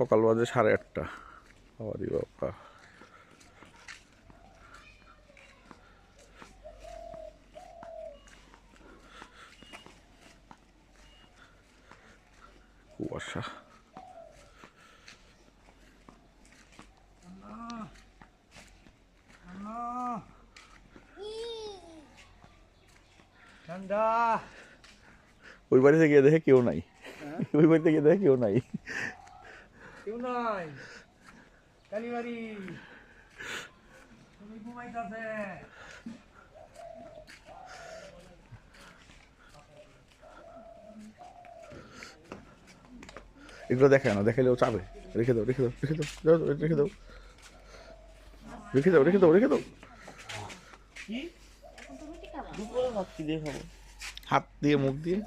সকাল বাজে 8:30। বাবারি বাবা, কুয়াশা। ঠান্ডা। ওই বাড়িতে গিয়ে দেখে কেউ নাই, ওই বাড়িতে গিয়ে দেখে কেউ নাই। কেউ নাই, কালীবাড়ি তুমি ঘুমাইতাছে। এগুলো দেখে না, দেখাইলে ও চাবে। রেখে দাও, রেখে দাও, রেখে দাও, দাও, রেখে দাও, রেখে দাও, রেখে দাও, রেখে দাও। কি দুপুরে ভাত কি দিয়ে খাবো? হাত দিয়ে, মুখ দিয়ে।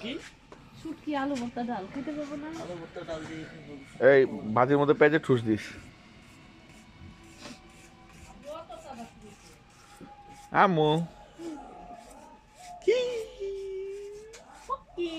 কি শুটকি আলু ভর্তা ডাল খেতে পারবো না? আলু ভর্তা ডাল দিয়ে খাবো। এই ভাজির মধ্যে পেঁয়াজে ঠুস দিস। আম্মু কি কি